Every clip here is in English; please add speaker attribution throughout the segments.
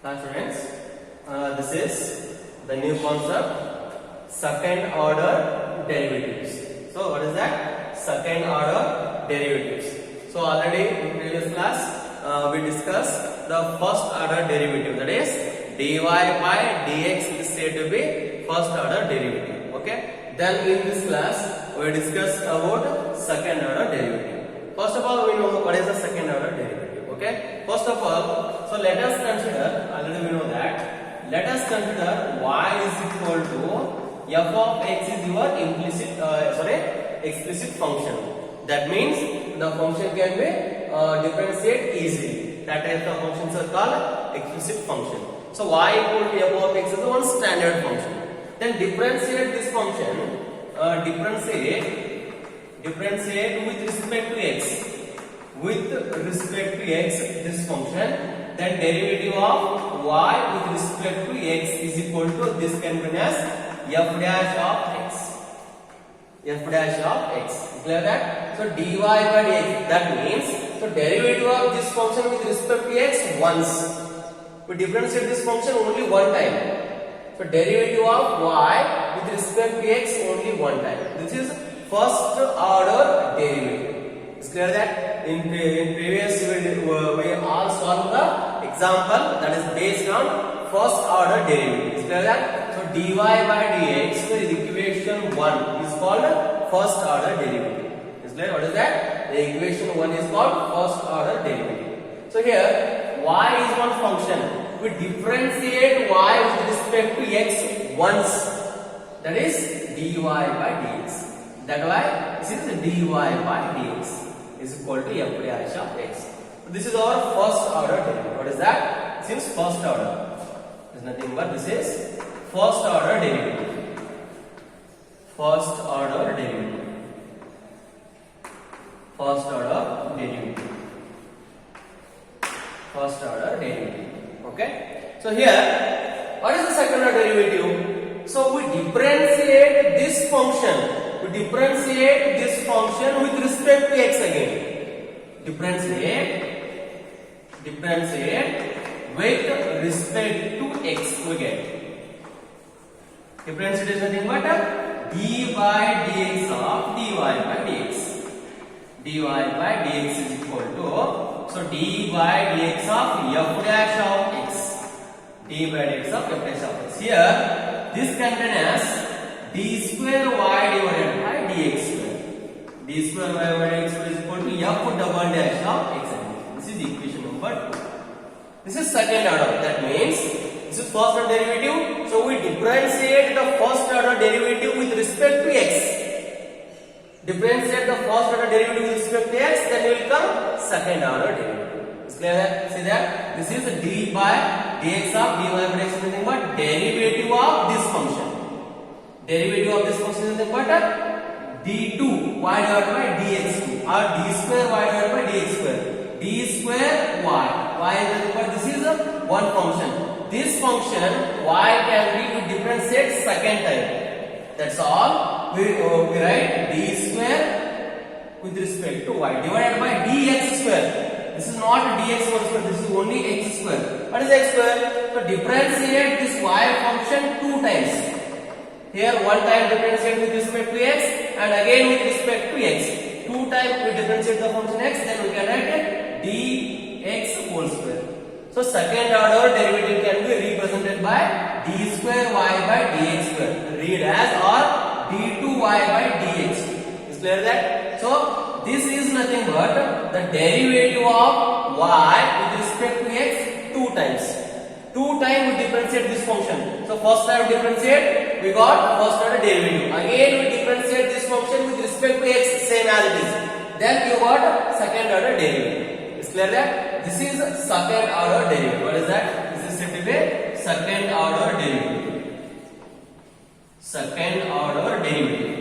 Speaker 1: Hi students, this is the new concept second order derivatives. So what is that? Second order derivatives. So already in previous class we discussed the first order derivative, that is dy by dx is said to be first order derivative. Okay. Then in this class we discussed about second order derivative. First of all, we know what is the second order derivative. Okay. First of all, so let us consider, already we know that, let us consider y is equal to f of x is your explicit function. That means the function can be differentiate easily. That type of functions are called explicit function. So y equal to f of x is one standard function. Then differentiate this function, differentiate with respect to x. With respect to x, this function, then derivative of y with respect to x is equal to, this can be written as f dash of x. F dash of x. Clear that? So dy by dx, that means, so derivative of this function with respect to x once. We differentiate this function only one time. So derivative of y with respect to x only one time. This is first order derivative. Is clear that? In previous we all solved the example that is based on first order derivative. Is clear that? So dy by dx is equation 1 is called first order derivative. Is clear? What is that? The equation 1 is called first order derivative. So here y is one function. We differentiate y with respect to x once. That is dy by dx. That why this is dy by dx is equal to f dash of x. So this is our first order derivative. What is that? This is first order. There is nothing but this is first order derivative. First order derivative. First order derivative. First order derivative. Okay. So here, what is the second order derivative? So we differentiate this function. We differentiate this function with respect to x again. Differentiate with respect to x we get. Differentiate is nothing but d by dx of dy by dx. Dy by dx is equal to, so d by dx of f dash of x. D by dx of f dash of x. Here, this contains as d square y divided by dx square. D square y by dx square is equal to f double dash of x. This is equation number 2. This is second order. That means this is first order derivative. So we differentiate the first order derivative with respect to x. Differentiate the first order derivative with respect to x, then will come second order derivative. Is clear that? See that? This is d by dx of dy by dx is nothing but derivative of this function. Derivative of this function is nothing but d2 y divided by dx2 or d square y divided by dx square. D square y is nothing but, this is one function. This function y can be differentiate second time. That's all. We write d square with respect to y divided by dx square. This is not dx square, this is only x square. What is x square? So differentiate this y function two times. Here one time differentiate with respect to x and again with respect to x. Two times we differentiate the function x, then we can write dx whole square. So second order derivative can be represented by d square y by dx square. Read as or d2y by dx. Is clear that? So this is nothing but the derivative of y with respect to x two times. Two times we differentiate this function. So first time we differentiate, we got first order derivative. Again we differentiate this function with respect to x, same as it is. Then you got second order derivative. Is clear that? This is second order derivative. What is that? This is said to be second order derivative. Second order derivative.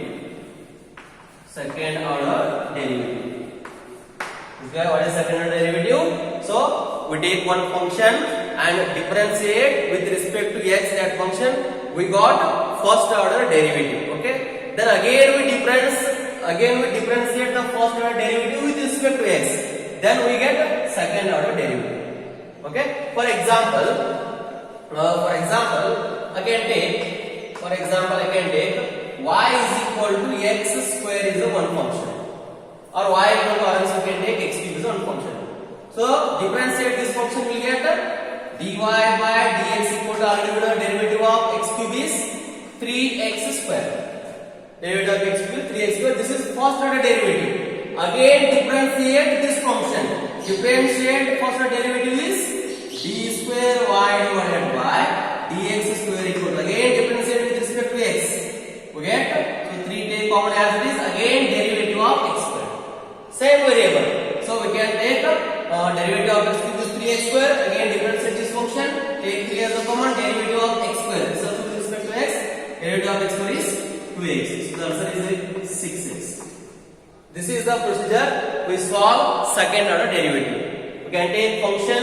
Speaker 1: Second order derivative. Is clear? What is second order derivative? So we take one function and differentiate with respect to x that function, we got first order derivative. Okay. Then again we differentiate the first order derivative with respect to x. Then we get second order derivative. Okay. For example, For example, I can take y is equal to x square is a one function, or y equal to, or else you can take x cube is a one function. So differentiate this function, will get dy by dx equal to, already we know derivative of x cube is 3x square. Derivative of x cube is 3x square. This is first order derivative. Again differentiate this function. Differentiate first order derivative is d square y divided by dx square equal to, again differentiate with respect to x. We get, so 3 take common as it is, again derivative of x square. Same variable. So we can take derivative of x cube is 3x square. Again differentiate this function. Take 3 as a common, derivative of x square. So with respect to x, derivative of x square is 2x. So the answer is 6x. This is the procedure we solve second order derivative. We can take function,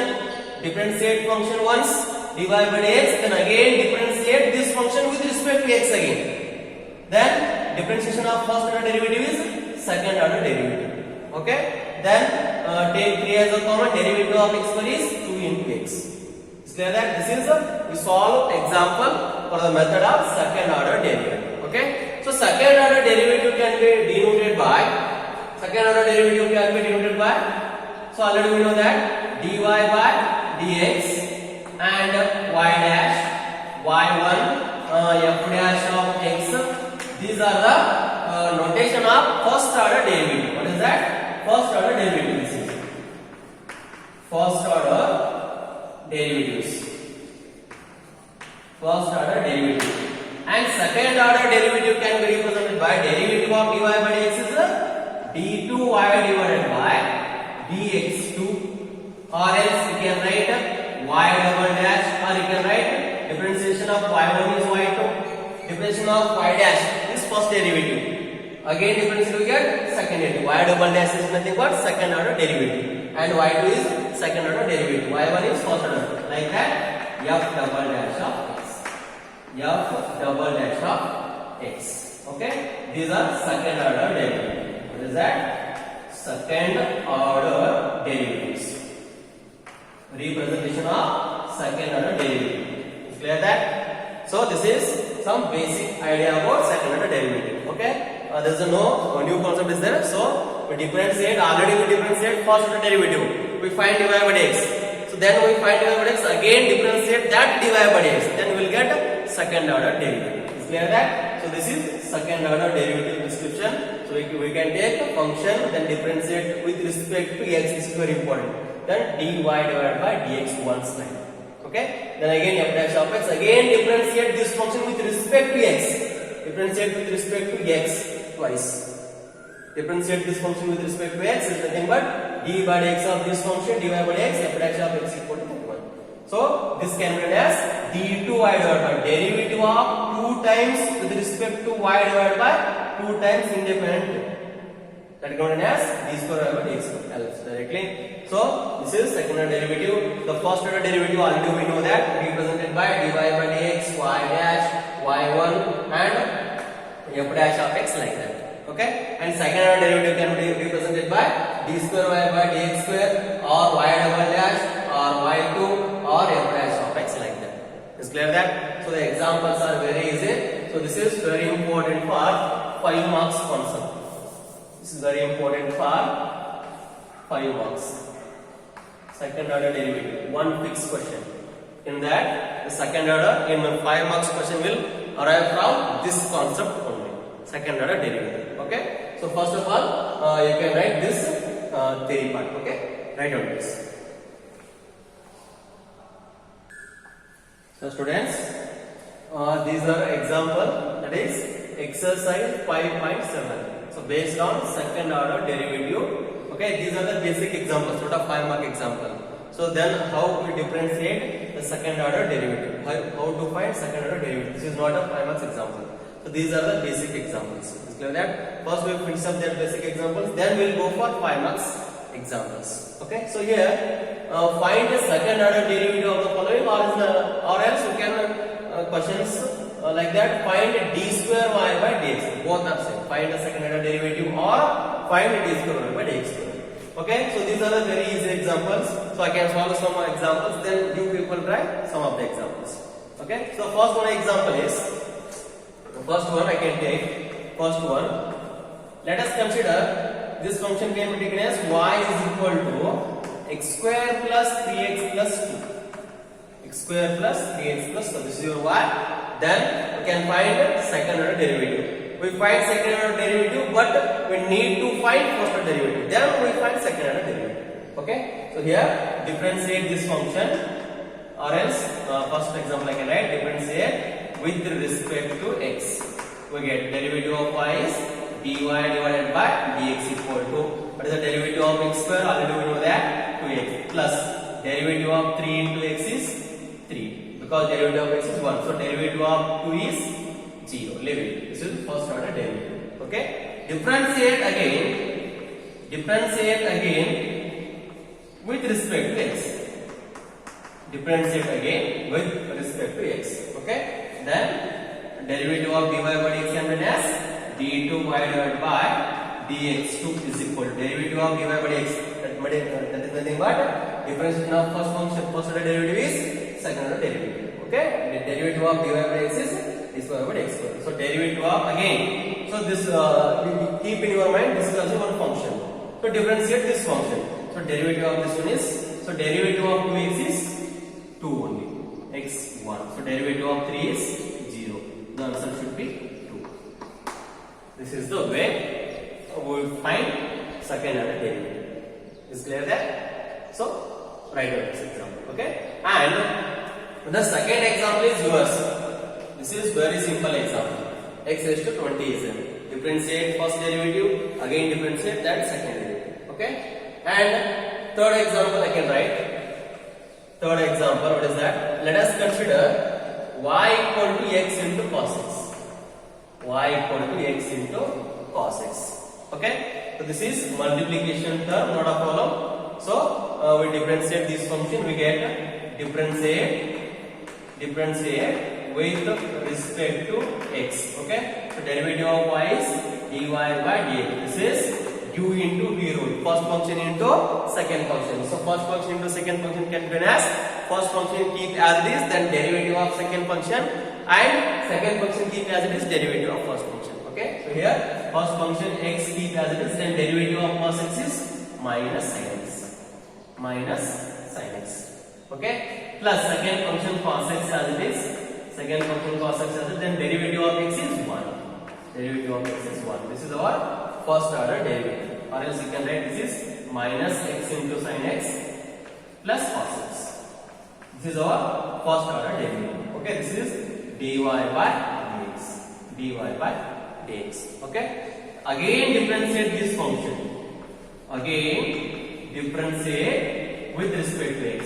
Speaker 1: differentiate function once, dy by dx, then again differentiate this function with respect to x again. Then differentiation of first order derivative is second order derivative. Okay? Then take 3 as a common, derivative of x square is 2 into x. Is clear that this is we solve example for the method of second order derivative. Okay? So second order derivative can be denoted by, so already we know that dy by dx and y dash, y1, f dash of x. These are the notation of first order derivative. What is that? First order derivative. This is first order derivatives. First order derivative. And second order derivative can be represented by derivative of dy by dx is d2y divided by dx2, or else you can write y double dash, or you can write differentiation of y1 is y2, differentiation of y dash is first derivative. Again differentiation we get second derivative. Y double dash is nothing but second order derivative, and y2 is second order derivative. Y1 is first order. Like that, f double dash of x. F double dash of x. Okay, these are second order derivatives. What is that? Second order derivatives. Representation of second order derivative. Is clear that? So this is some basic idea about second order derivative. Okay, there is no new concept is there. So we differentiate, already we differentiate first order derivative. We find dy by dx. So then we find dy by dx, again differentiate that dy by dx. Then we will get second order derivative. Is clear that? So this is second order derivative description. So we can take a function, then differentiate with respect to x. This is very important. Then dy divided by dx once time. Okay. Then again f dash of x. Again differentiate this function with respect to x. Differentiate with respect to x twice. Differentiate this function with respect to x is nothing but d by dx of this function, dy by dx, f dash of x equal to 1. So this can be written as d2y divided by derivative of 2 times with respect to y divided by 2 times independent. That is known as d square divided by dx square else directly. So this is second order derivative. The first order derivative already we know that represented by dy by dx, y dash, y1 and f dash of x like that. Okay, and second order derivative can be represented by d square y by dx square, or y double dash, or y2, or f dash of x like that. Is clear that? So the examples are very easy. So this is very important for 5 marks concept. This is very important for 5 marks. Second order derivative, one fixed question. In that, the second order in 5 marks question will arrive from this concept only. Second order derivative. Okay. So first of all, you can write this theory part. Okay. Write on this. So students, these are example, that is exercise 5.7. So based on second order derivative. Okay, these are the basic examples, not a 5 mark example. So then how we differentiate the second order derivative? How to find second order derivative? This is not a 5 marks example. So these are the basic examples. Is clear that? First we finish up their basic examples, then we will go for 5 marks examples. Okay, so here find the second order derivative of the following, or else you can questions like that, find d square y by dx. Both are same. Find the second order derivative or find d square y by dx square. Okay, so these are the very easy examples. So I can solve some examples, then you people will write some of the examples. Okay, so first one example is, the first one I can take, first one, let us consider this function can be taken as y is equal to x square plus 3x plus 2. X square plus 3x plus 2. This is your y. Then we can find second order derivative. We find second order derivative, but we need to find first order derivative. Then we find second order derivative. Okay. So here differentiate this function, or else first example I can write differentiate with respect to x. We get derivative of y is dy divided by dx equal to, what is the derivative of x square? Already we know that 2x, plus derivative of 3 into x is 3, because derivative of x is 1. So derivative of 2 is 0. Leave it. This is first order derivative. Okay. Differentiate again with respect to x. Differentiate again with respect to x. Okay. Then derivative of dy by dx can be as d2y divided by dx2 is equal to derivative of dy by dx. That is nothing but differentiation of first function. First order derivative is second order derivative. Okay. The derivative of dy by dx is d square by dx square. So derivative of again. So this keep in your mind. This is also one function. So differentiate this function. So derivative of this one is, so derivative of 2x is 2 only, x1. So derivative of 3 is 0. The answer should be 2. This is the way we will find second order derivative. Is clear there? So write down this example. Okay. And the second example is yours. This is very simple example. X raised to 20 is there. Differentiate first derivative, again differentiate that second derivative. Okay. And third example I can write. Third example, what is that? Let us consider y equal to x into cos x. Y equal to x into cos x. Okay. So this is multiplication term, not a column. So we differentiate this function. We get differentiate with respect to x. Okay. So derivative of y is dy by dx. This is u into v rule. First function into second function. So first function into second function can be as first function keep as it is, then derivative of second function, and second function keep as it is, derivative of first function. Okay. So here first function x keep as it is, then derivative of cos x is minus sin x. Minus sin x. Okay. Plus second function cos x as it is. Second function cos x as it is, then derivative of x is 1. Derivative of x is 1. This is our first order derivative, or else you can write this is minus x into sin x plus cos x. This is our first order derivative. Okay, this is dy by dx. Dy by dx. Okay. Again differentiate this function. Again differentiate with respect to x.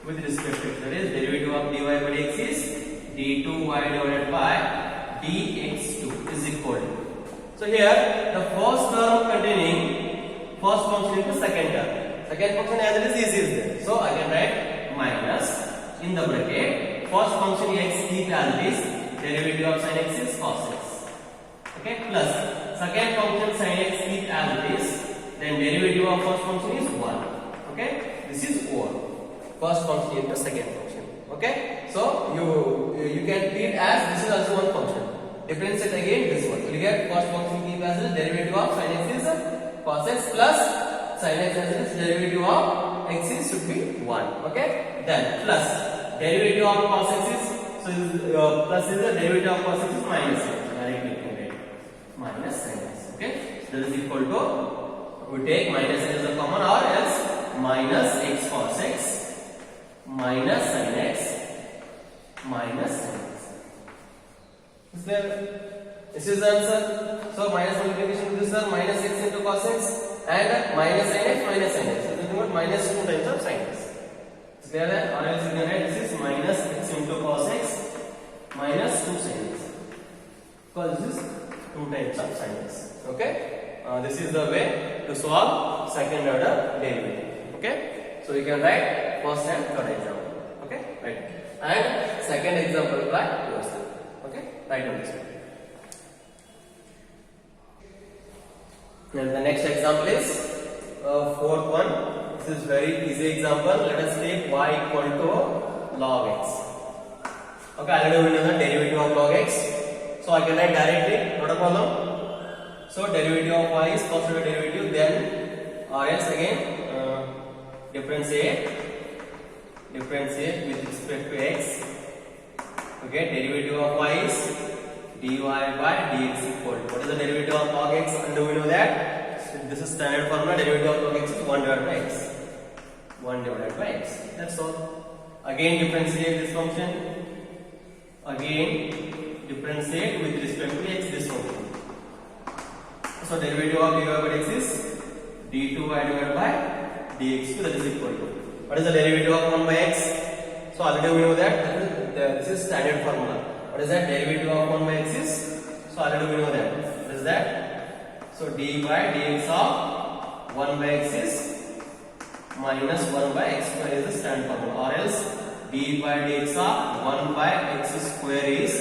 Speaker 1: With respect to x. That is derivative of dy by dx is d2y divided by dx2 is equal to. So here the first term containing first function into second term. Second function as it is is there. So I can write minus in the bracket first function x keep as it is, derivative of sin x is cos x. Okay, plus second function sin x keep as it is, then derivative of first function is 1. Okay, this is over. First function into second function. Okay, so you can treat as this is also one function. Differentiate again this one. You get first function keep as a derivative of sin x is cos x plus sin x as its derivative of x is should be 1. Okay. Then plus derivative of cos x is, so plus is the derivative of cos x is minus x. Directly right. Minus sin x. Okay. So that is equal to, we take minus x as a common, or else minus x cos x minus sin x minus sin x. Is there? This is the answer. So minus multiplication to this term, minus x into cos x, and minus sin x minus sin x. So this is minus 2 times of sin x. Is clear that? Or else you can write this is minus x into cos x minus 2 sin x. Because this is 2 times of sin x. Okay. This is the way to solve second order derivative. Okay. So you can write first and third example. Okay. Right. And second example by yourself. Right on this one. And the next example is fourth one. This is very easy example. Let us take y equal to log x. Okay, already we know the derivative of log x. So I can write directly, not a problem. So derivative of y is first order derivative, then or else again differentiate with respect to x. Okay, derivative of y is dy by dx equal to, what is the derivative of log x? And do we know that? So this is standard formula. Derivative of log x is 1 divided by x. 1 divided by x. That's all. Again differentiate this function. Again differentiate with respect to x this function. So derivative of dy by dx is d2y divided by dx, that is equal to, what is the derivative of 1 by x? So already we know that this is standard formula. What is that? Derivative of 1 by x is, so already we know that. What is that? So d by dx of 1 by x is minus 1 by x square is the standard formula, or else d by dx of 1 by x square is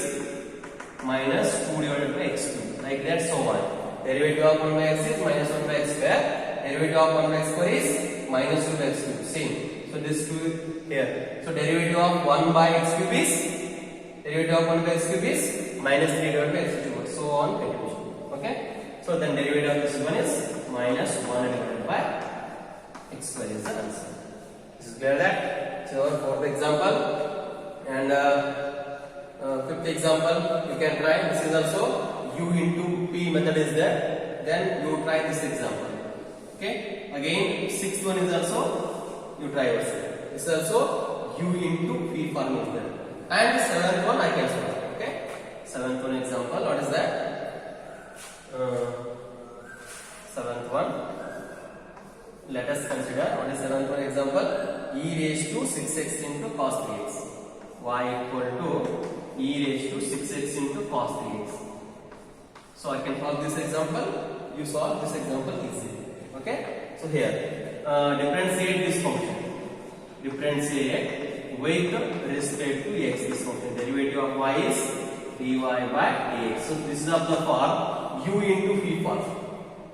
Speaker 1: minus 2 divided by x cube, like that, so on. Derivative of 1 by x is minus 1 by x square. Derivative of 1 by x square is minus 2 by x cube. Same. So this 2 here. So derivative of 1 by x cube is minus 3 divided by x cube. So on continuation. Okay. So then derivative of this one is minus 1 divided by x square is the answer. This is clear that. So fourth example and fifth example you can try. This is also u into p method is there. Then you try this example. Okay. Again sixth one is also you try yourself. This is also u into p form is there. And seventh one I can solve. Okay. Seventh one example. What is that? Seventh one. Let us consider what is seventh one example. E raised to 6x into cos 3x. Y equal to e raised to 6x into cos 3x. So I can solve this example. You solve this example easily. Okay. So here differentiate this function. Differentiate with respect to x this function. Derivative of y is dy by dx. So this is of the form u into p form.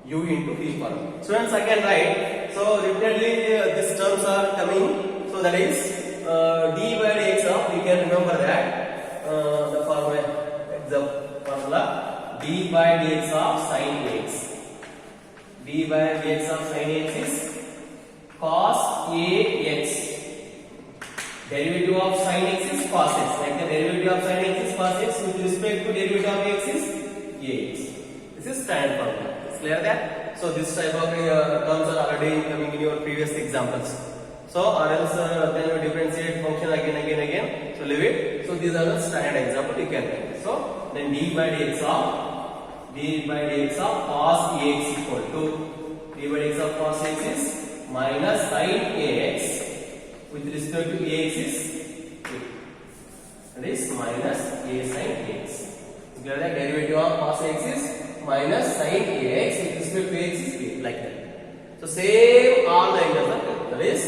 Speaker 1: U into p form. Students, I can write. So repeatedly these terms are coming. So that is d by dx of, we can remember that the formula d by dx of sin x. D by dx of sin x is cos ax. Derivative of sin x is cos x. Like the derivative of sin x is cos x, with respect to derivative of x is ax. This is standard formula. It's clear that? So this type of terms are already coming in your previous examples. So or else then you differentiate function again. So leave it. So these are the standard example you can write. So then d by dx of cos ax equal to d by dx of cos x is minus sin ax, with respect to ax is a. That is minus a sin ax. So that derivative of cos x is minus sin ax, with respect to x is a, like that. So same all the angles are there. That is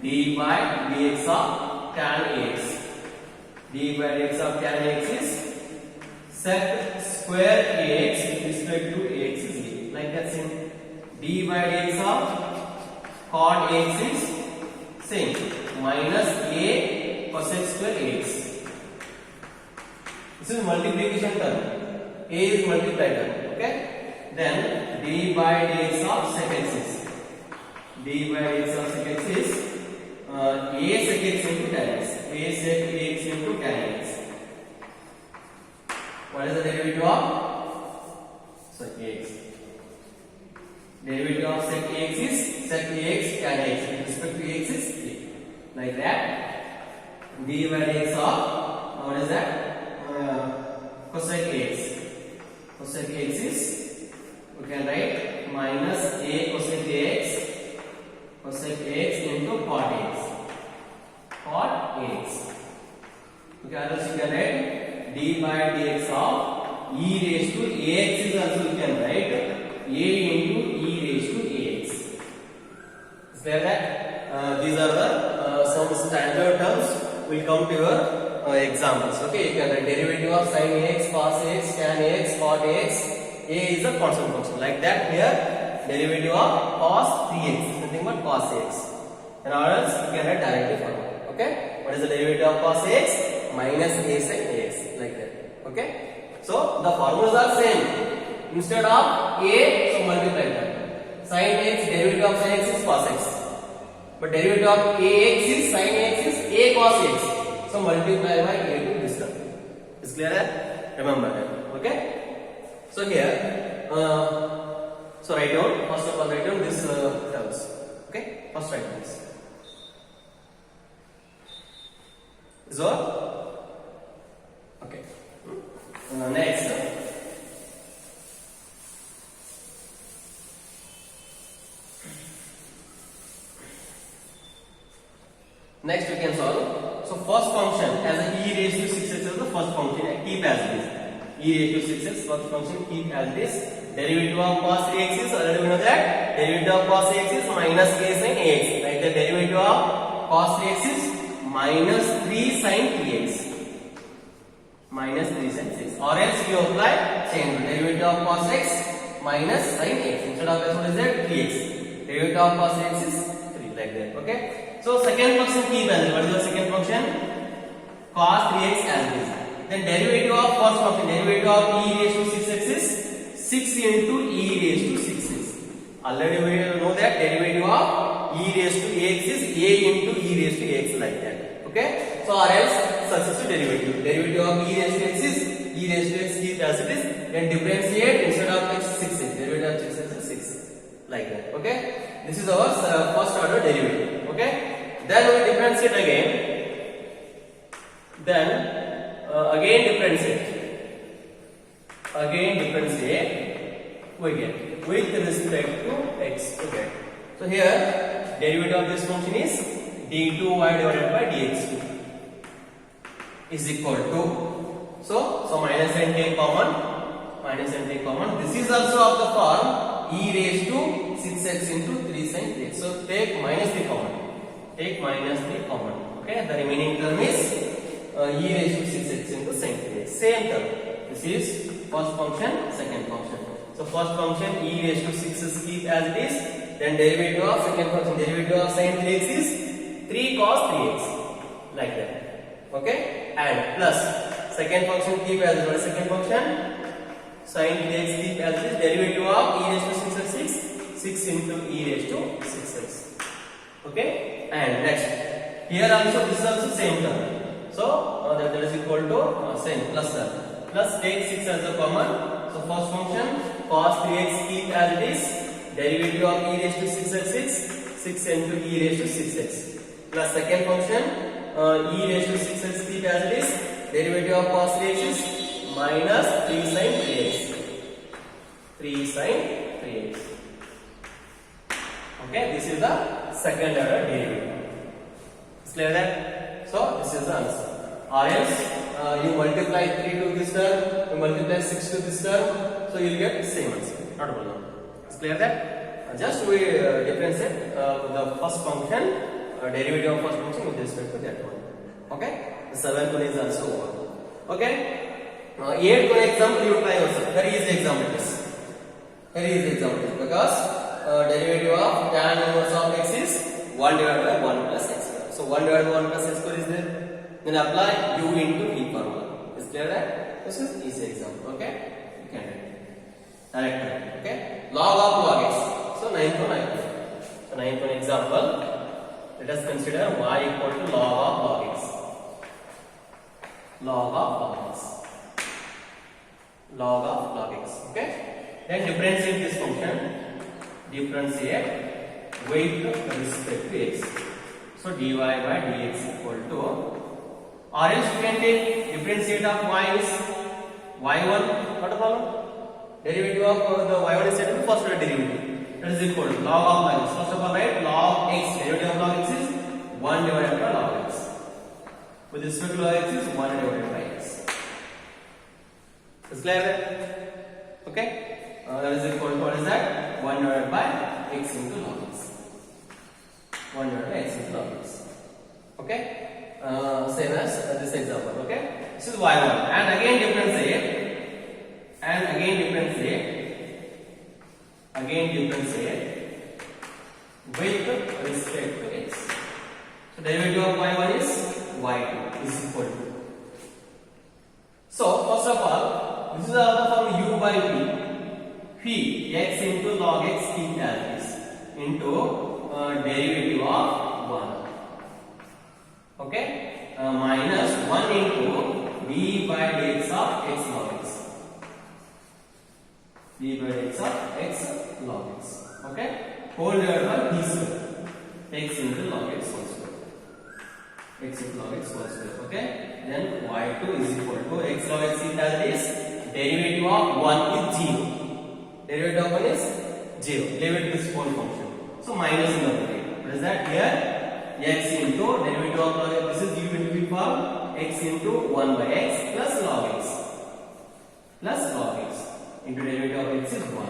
Speaker 1: d by dx of tan ax. d by dx of tan ax is sec square ax with respect to ax is a, like that. Same. d by dx of cot ax is same, minus a cosec square ax. This is multiplication term. A is multiplied term. Okay. Then d by dx of sec x is d by dx of sec x is a sec x into tan x. A sec x into tan x. What is the derivative of sec x? Derivative of sec x is sec x tan x, with respect to x is a, like that. d by dx of what is that? Cosec x. Cosec x is, we can write minus a cosec x into cot x. Cot x. Okay, others you can write d by dx of e raised to ax is also you can write a into e raised to ax. Is clear that? These are the some standard terms will come to your examples. Okay, you can write derivative of sin ax, cos ax, tan ax, cot ax. A is a constant function. Like that here, derivative of cos 3x is nothing but cos ax. And or else you can write directly formula. Okay, what is the derivative of cos x? Minus a sin ax, like that. Okay, so the formulas are same. Instead of a, so multiply that. Sin x, derivative of sin x is cos x, but derivative of ax is sin x is a cos x, so multiply by a to this term. Is clear? Remember that. Okay, so here so write down, first of all write down this terms. Okay, first write this. So okay, next next we can solve. So first function as a e raised to 6x is the first function, keep as it is. E raised to 6x, first function keep as it is. Derivative of cos 3x is, already we know that derivative of cos 3x is minus a sin ax. Like the derivative of cos 3x is minus 3 sin 3x. Minus 3 sin 6. Or else you apply same derivative of cos x minus sin x. Instead of x, what is that? 3x. Derivative of cos x is 3, like that. Okay. So second function keep as it. What is the second function? Cos 3x as it is. Then derivative of first function, derivative of e raised to 6x is 6 into e raised to 6x. Already we know that derivative of e raised to ax is a into e raised to x, like that. Okay. So or else successive derivative. Derivative of e raised to x is e raised to x keep as it is. Then differentiate, instead of x 6x. Derivative of 6x is 6, like that. Okay. This is our first order derivative. Okay. Then we differentiate again. Then again differentiate. Again differentiate. We get with respect to x. Okay. So here derivative of this function is d2y divided by dx2 is equal to, so minus and take common, minus and take common. This is also of the form e raised to 6x into 3 sin 3x. So take minus 3 common. Take minus 3 common. Okay, the remaining term is e raised to 6x into sin 3x. Same term. This is first function, second function. So first function e raised to 6 is keep as it is. Then derivative of second function, derivative of sin 3x is 3 cos 3x, like that. Okay, and plus second function keep as it is. Second function sin 3x keep as it is. Derivative of e raised to 6x is 6 into e raised to 6x. Okay, and next here also this is also same term. So that is equal to same plus term. Plus take 6 as a common. So first function cos 3x keep as it is. Derivative of e raised to 6x is 6 into e raised to 6x. Plus second function e raised to 6x keep as it is. Derivative of cos 3x is minus 3 sin 3x. 3 sin 3x. Okay, this is the second order derivative. Is clear that? So this is the answer. Or else you multiply 3 to this term, you multiply 6 to this term, so you will get the same answer. Not a problem. Is clear that? Just we differentiate the first function, derivative of first function with respect to that one. Okay? The seventh one is also over. Okay? Eighth one example you try yourself. Very easy example it is. Very easy example it is. Because derivative of tan inverse of x is 1 divided by 1 plus x square. So 1 divided by 1 plus x square is there. Then apply u into v formula. Is clear that? This is easy example. Okay? You can do it. Direct. Okay? Log of log x. So 9th one I do. So 9th one example. Let us consider y equal to log of log x. Log of log x. Log of log x. Okay? Then differentiate this function. Differentiate with respect to x. So dy by dx equal to, or else you can take differentiate of y is y1. What a problem? Derivative of the y1 is set to first order derivative. That is equal to log of log x. First of all, write log x. Derivative of log x is 1 divided by log x. With respect to log x is 1 divided by x. Is clear that? Okay? That is equal to, what is that? 1 divided by x into log x. 1 divided by x into log x. Okay? Same as this example. Okay? This is y1. And again differentiate. And again differentiate. Again differentiate with respect to x. So derivative of y1 is phi x into log x keep as this into derivative of 1. Okay, minus 1 into d by dx of x log x. d by dx of x log x. Okay, whole divided by d square. x into log x whole square. x into log x whole square. Okay, then y2 is equal to x log x keep as this. Derivative of 1 is 0. Derivative of 1 is 0. Leave it this whole function. So minus in the bracket. What is that here? X into derivative of log x. This is u into v form. X into 1 by x plus log x. Plus log x. Into derivative of x is 1.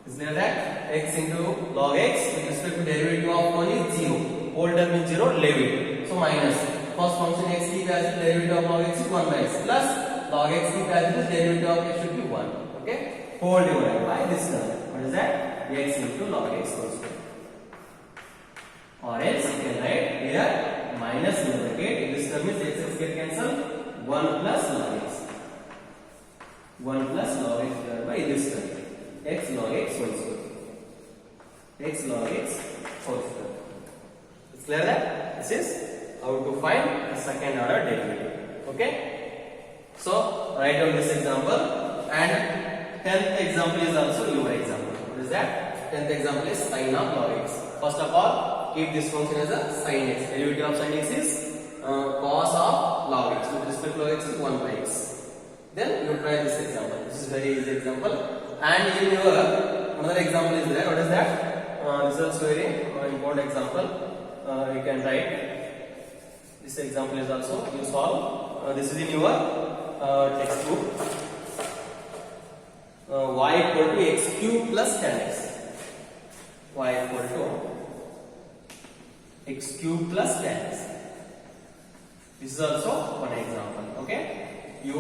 Speaker 1: Is there that? X into log x with respect to derivative of 1 is 0. Whole term is 0. Leave it. So minus. First function x keep as derivative of log x is 1 by x plus log x keep as it is derivative of x should be 1. Okay, whole divided by this term. What is that? X into log x whole square. Or else you can write here minus in the bracket. This term is x get cancelled. 1 plus log x. 1 plus log x divided by this term. X log x whole square. X log x whole square. It's clear that this is how to find the second order derivative. Okay. So write down this example, and 10th example is also your example. What is that? 10th example is sin of log x. First of all, keep this function as a sin x. Derivative of sin x is cos of log x. With respect to log x is 1 by x. Then you try this example. This is very easy example. And in your another example is there. What is that? This is also very important example. You can write. This example is also you solve. This is in your textbook. Y equal to x cube plus 10x. Y equal to x cube plus 10x. This is also one example. Okay, you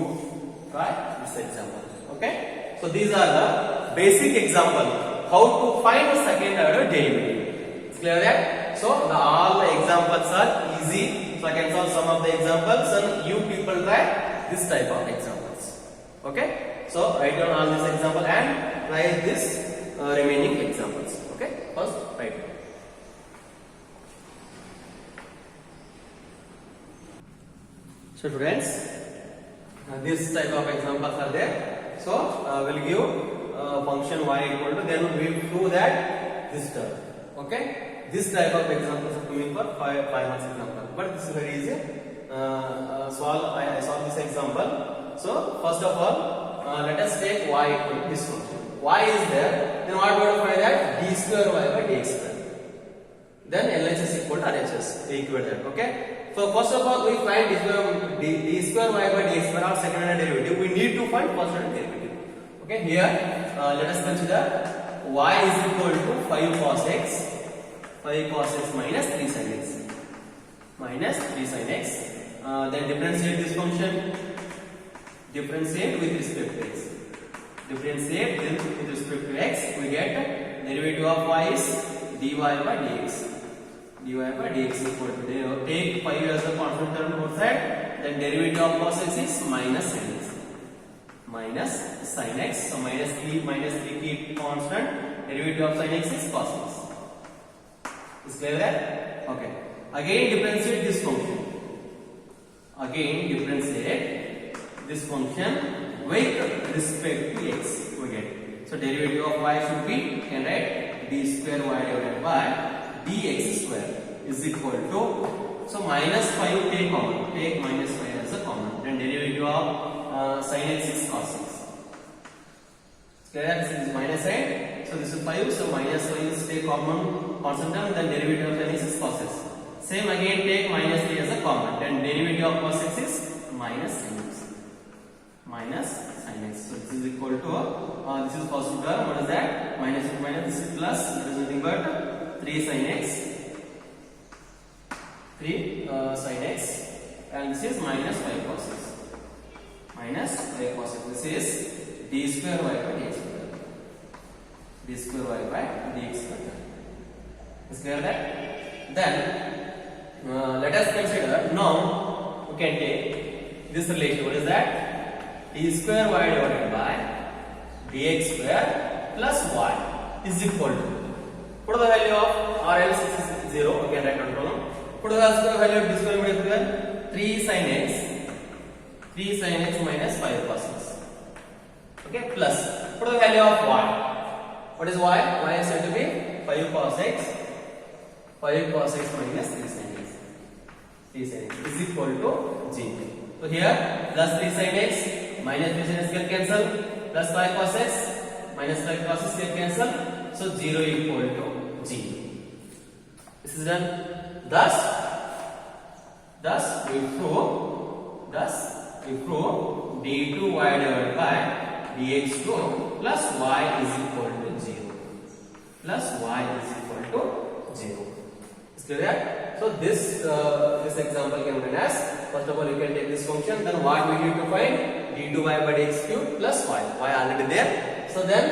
Speaker 1: try this example. Okay, so these are the basic example how to find the second order derivative. It's clear that? So all the examples are easy. So I can solve some of the examples, and you people try this type of examples. Okay, so write down all these examples and try this remaining examples. Okay, first write down. So students, this type of examples are there. So we'll give function y equal to, then we will prove that this term. Okay, this type of examples are coming for 5 marks example, but this is very easy. I solve this example. So first of all, let us take y equal to this function. Y is there, then what we have to find that? D square y by dx square. Then LHS equal to RHS. Equate that. Okay. So first of all, we find d square y by dx square or second order derivative. We need to find first order derivative. Okay. Here, let us consider y is equal to 5 cos x. 5 cos x minus 3 sin x. Minus 3 sin x. Then differentiate this function. Differentiate with respect to x. Differentiate then with respect to x. We get derivative of y is dy by dx. dy by dx equal to, take 5 as a constant term both side. Then derivative of cos x is minus sin x. Minus sin x. So minus 3 keep constant. Derivative of sin x is cos x. Is clear that? Okay. Again differentiate this function. Again differentiate this function with respect to x. We get. So derivative of y should be, you can write d square y divided by dx square is equal to, so minus 5 take common. Take minus 5 as a common. Then derivative of sin x is cos x. Clear? This is minus sign. So this is 5. So minus 5 is take common constant term. Then derivative of sin x is cos x. Same again take minus 3 as a common. Then derivative of cos x is minus sin x. Minus sin x. So this is equal to, this is positive term. What is that? Minus into minus. This is plus. That is nothing but 3 sin x. 3 sin x. And this is minus 5 cos x. Minus 5 cos x. This is d square y by dx square. D square y by dx square. Is clear that? Then let us consider, now we can take this relation. What is that? D square y divided by dx square plus y is equal to, put the value of or else this is 0, again write on column, put the value of discriminant 3 sin x minus 5 cos x, okay, plus put the value of y. What is y? Y is said to be 5 cos x minus 3 sin x. 3 sin x is equal to 0. So here plus 3 sin x minus 3 sin x get cancel, plus 5 cos x minus 5 cos x get cancel. So 0 equal to 0. This is done. Thus we prove d2y divided by dx2 plus y is equal to 0. Plus y is equal to 0. Is clear? So this example can be written as, first of all you can take this function, then what we need to find d2y by dx cube plus y. Y already there. So then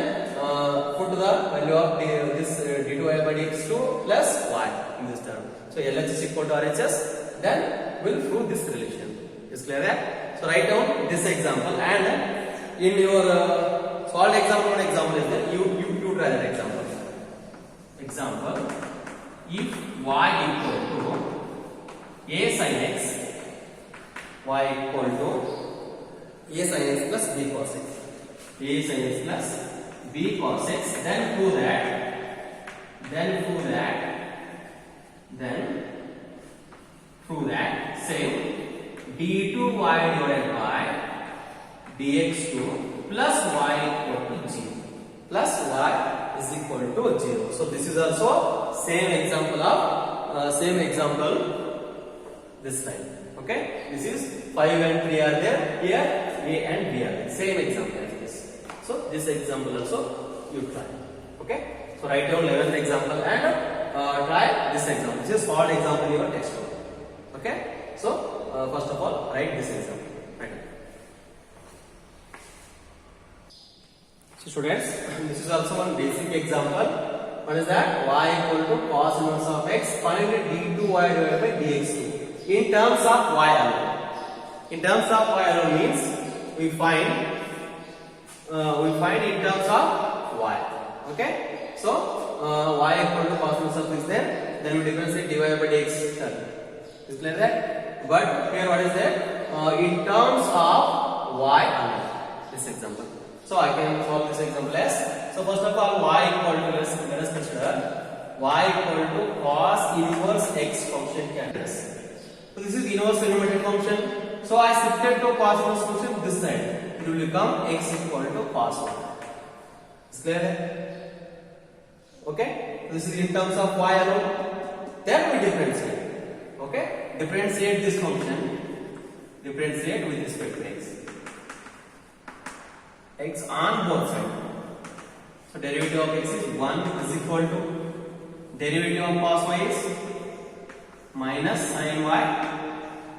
Speaker 1: put the value of this d2y by dx2 plus y in this term. So LHS equal to RHS. Then we'll prove this relation. Is clear? So write down this example, and in your solved example, one example is there. You try that example. Example: if y equal to a sin x, y equal to a sin x plus b cos x, a sin x plus b cos x, then prove that say d2y divided by dx2 plus y equal to 0, plus y is equal to 0. So this is also same example this time. Okay, this is 5 and 3 are there, here a and b are there, same example as this. So this example also you try. Okay, so write down 11th example and try this example. This is solved example in your textbook. Okay, so first of all write this example. Right. So students, this is also one basic example. What is that? Y equal to cos inverse of x. Find d2y divided by dx2 in terms of y alone. In terms of y alone means we find in terms of y. Okay, so y equal to cos inverse of is there, then we differentiate dy by dx term. Is clear that? But here what is there? In terms of y alone. This example. So I can solve this example as, so first of all y equal to, let us consider y equal to cos inverse x function can be. So this is inverse trigonometric function. So I shifted to cos inverse function this side. It will become x equal to cos 1. Is clear? Okay. This is in terms of y alone. Then we differentiate. Okay. Differentiate this function. Differentiate with respect to x. X on both sides. So derivative of x is 1 is equal to derivative of cos y is minus sin y.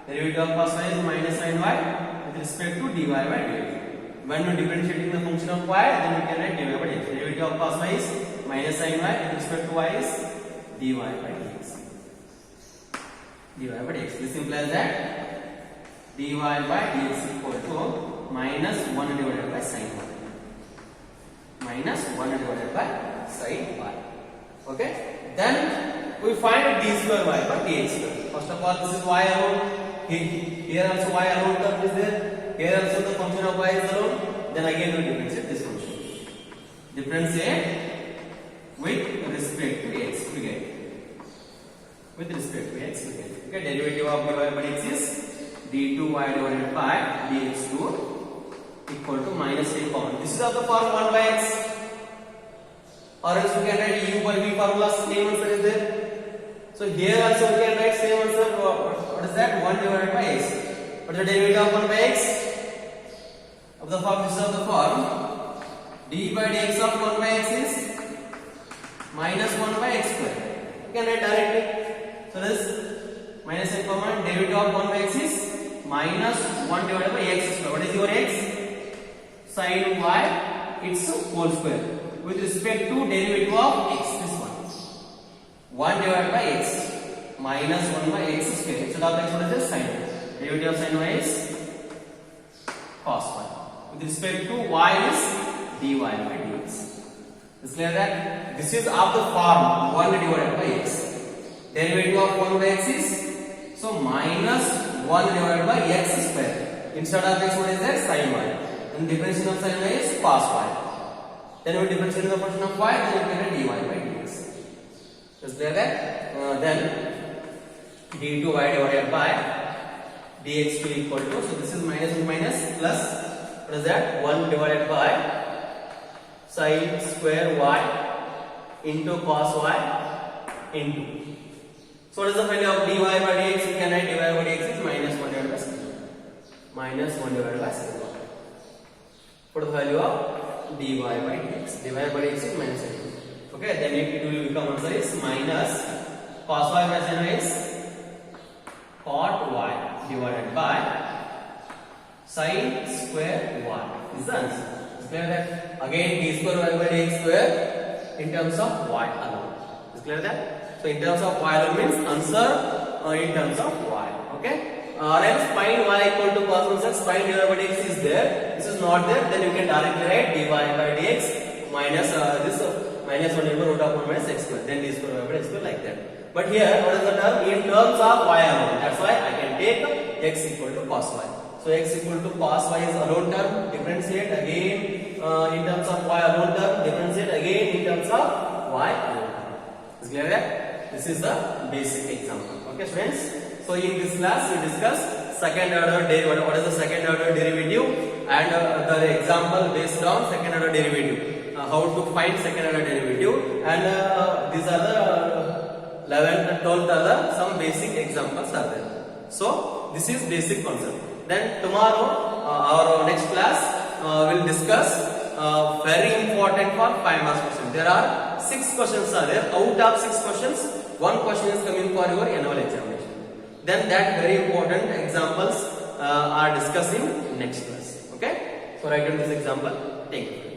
Speaker 1: Derivative of cos y is minus sin y with respect to dy by dx. When we differentiating the function of y, then we can write dy by dx. Derivative of cos y is minus sin y with respect to y is dy by dx. Dy by dx. This implies that dy by dx equal to minus 1 divided by sin y. Minus 1 divided by sin y. Okay. Then we find d square y by dx square. First of all, this is y alone. Here also y alone term is there. Here also the function of y is alone. Then again we differentiate this function. Differentiate with respect to x we get. With respect to x we get. Okay. Derivative of dy by dx is d2y divided by dx2 equal to minus a common. This is of the form 1 by x. Or else we can write u by v formula, same answer is there. So here also we can write same answer. What is that? 1 divided by x. What is the derivative of 1 by x? Of the form, this is of the form d by dx of 1 by x is minus 1 by x square. You can write directly. So this minus a common, derivative of 1 by x is minus 1 divided by x square. What is your x? Sin y, its whole square. With respect to derivative of x, this one. 1 divided by x minus 1 by x square. So that x what is sin. Derivative of sin y is cos y. With respect to y is dy by dx. Is clear that this is of the form 1 divided by x. Derivative of 1 by x is so minus 1 divided by x square. Instead of x, what is there? Sin y. And differentiation of sin y is cos y. Then we differentiate the function of y, then we get a dy by dx. Is clear that? Then d2y divided by dx2 equal to, so this is minus and minus plus, what is that? 1 divided by sin square y into cos y into. So what is the value of dy by dx? We can write dy by dx is minus 1 divided by sin y. Minus 1 divided by sin y. What is the value of dy by dx? Dy by dx is minus sin y. Okay, then it will become answer is minus cos y by sin y is cot y divided by sin square y is the answer. Is clear that? Again d square y by dx square in terms of y alone. Is clear that? So in terms of y alone means answer in terms of y. Okay. Or else find y equal to cos 1 sin divided by dx is there. This is not there. Then you can directly write dy by dx minus this minus 1 over root of 1 minus x square. Then d square y by x square like that. But here, what is the term? In terms of y alone. That's why I can take x equal to cos y. So x equal to cos y is alone term. Differentiate again in terms of y alone term. Differentiate again in terms of y alone term. Is clear that? This is the basic example. Okay, friends. So in this class we discuss second order derivative. What is the second order derivative and the example based on second order derivative. How to find second order derivative, and these are the 11th and 12th are the some basic examples are there. So this is basic concept. Then tomorrow our next class will discuss very important for 5 marks question. There are 6 questions are there. Out of 6 questions, 1 question is coming for your annual examination. Then that very important examples are discussed in next class. Okay. So write down this example. Thank you.